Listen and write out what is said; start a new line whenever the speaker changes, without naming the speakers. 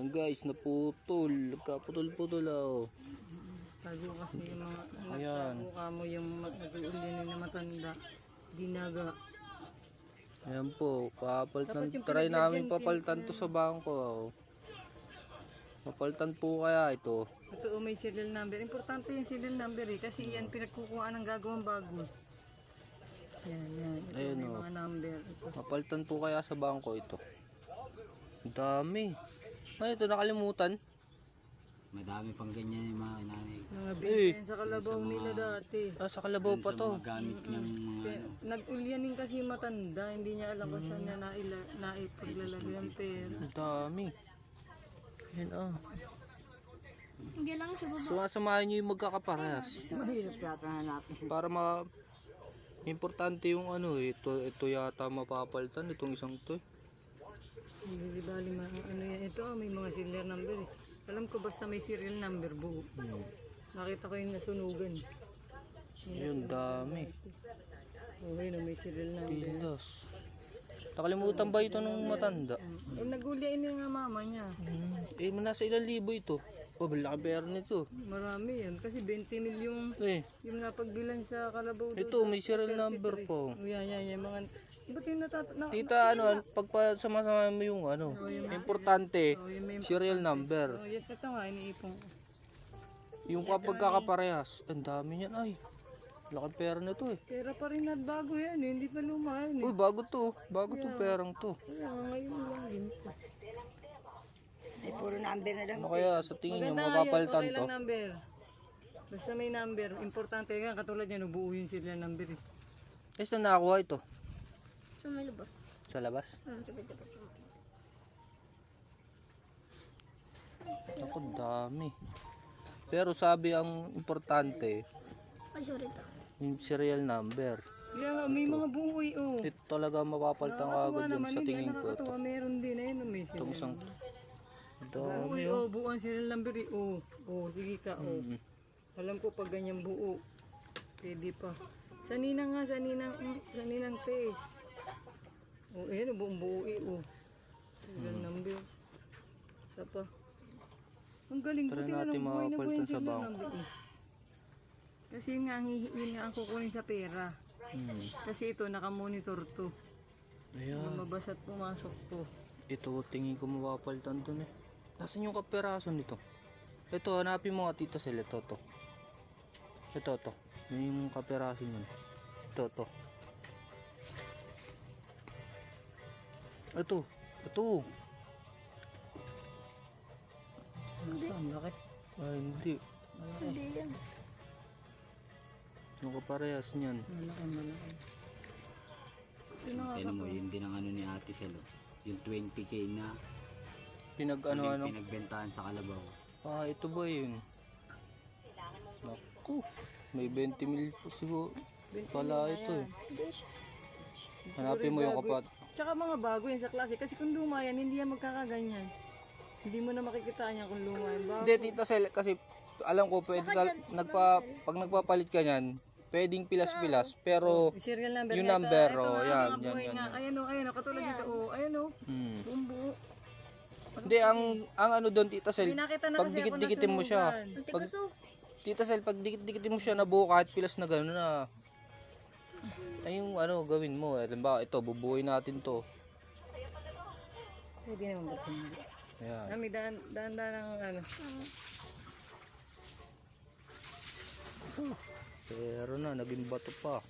Ayan guys, naputol. Nagkaputol-putol oh.
Tago kasi yung mga
Ayan.
nagtago ka mo yung nag-uulinin na matanda. Ginaga.
Ayan po, papalitan.
Dapat yung
Try namin
pinaglagyan,
papalitan to sa bangko oh. Papalitan po kaya ito.
Ito may serial number. Importante yung serial number eh. Kasi yan pinagkukuhaan ng gagawang bago. Yan. Ito
Ayun,
may
oh.
mga number. Ito.
Papalitan po kaya sa bangko ito. Ang dami. Ay, ito nakalimutan.
Madami pang ganyan yung mga inanay.
Mga binigyan sa kalabaw nila dati.
Ah, sa kalabaw pa
Sa
to.
mga gamit niyang mga ano.
Nag-ulyanin kasi yung matanda. Hindi niya alam kung saan niya naipaglalagay ang pera.
Ang dami. Yan ah.
Hindi lang sa baba.
Sumasamahin nyo yung magkakaparehas.
Mahirap yata hanapin.
Para importante yung ano eh. Ito yata mapapalitan. Itong isang to eh.
Hindi bali ano yan. Ito may mga serial number eh. Alam ko basta may serial number buo. Nakita ko yung nasunugan.
Ayun, dami.
Okay na may serial number.
Pilas. Nakalimutan ba ito nung matanda?
Nagulyain nga mama niya.
Eh, nasa ilang libo ito. Oh, malaki pera nito.
Marami yan. Kasi 20 milyong
Eh,
yung napagbilan sa kalabaw.
ito, may serial number po.
Yan. Mga, ba't yung
Tita, ano, pag sama-sama mo yung ano, importante, serial number.
Oh, yes, ito nga, iniipong.
Yung kapag kakaparehas, ang dami niyan ay. Laki pera na to eh.
Pera pa rin at bago yan eh. Hindi pa luma yan eh.
Uy, bago to. Bago to perang to.
Kaya ngayon lang din.
Ay, puro number na lang.
Ano kaya sa tingin niyo
Maganda
mapapalitan
okay
to?
lang number. Basta may number. Importante nga, katulad yan, ubuo yun sila number eh.
Eh, saan nakakuha ito?
Sa may labas.
Sa labas?
Sa may labas.
Ako, dami. Pero sabi ang importante,
Ay, sorry to.
yung serial number.
Kaya nga, may mga buo eh oh.
Ito talaga mapapalitan agad yun sa tingin ko. Ito.
Nakakatawa, meron din ayun may
Itong
serial
isang dami
Uy,
oh.
buo ang serial number eh. Sige ka, Alam ko pag ganyan buo, pwede pa. Sa ninang test. Ayan, buong buo eh, Serial number. Isa pa. Ang galing,
Try
buti nga
natin
ng buhay na buhay
mapapalitan
ang
sa
serial
bangko.
number eh. Kasi yun nga ang kukunin sa pera. Kasi ito, nakamonitor to.
Ayan.
Lumabas at pumasok to.
Ito, tingin ko mapapalitan dun eh. Nasaan yung kaperaso nito? Ito, hanapin mo nga tita Sel. Ito, to. Ito, to. Yung kaperaso nun. Ito, to. Ito.
Saan? Bakit?
Ay, hindi.
Hindi yan.
Yung kaparehas niyan.
Malaki.
Tinan mo, yun din ang ano ni Ate Sel. Yung 20k na
Ano.
pinagbentahan sa kalabaw.
Ah, ito ba yun? Naku. May 20 mil po siguro. Pala ito eh. Hanapin mo yung kapat.
Tsaka mga bago yan sa klase. Kasi kung luma yan, hindi yan magkakaganyan. Hindi mo na makikita niya kung luma yan. Bago.
Hindi, tita Sel, kasi alam ko, pwede pag nagpapalit ka niyan, pwedeng pilas-pilas, pero
Yung serial number
yung
nga,
number,
ito
oh,
nga,
yan,
mga buhay
yan.
nga. Ayan o, katulad dito ayan o. Buong buo.
Hindi, ang ano doon, tita Sel,
May nakita na
pag
kasi ako
dikit-dikitin mo siya,
nasunugan.
pag,
Kaso,
tita Sel, pag dikit-dikitin mo siya na buo kahit pilas na gano'n na, ay yung ano gawin mo, halimbawa ito, bubuhay natin to.
Pwede naman ba hindi?
Ayan.
May daan ng ano.
Pero na, naging bato pa.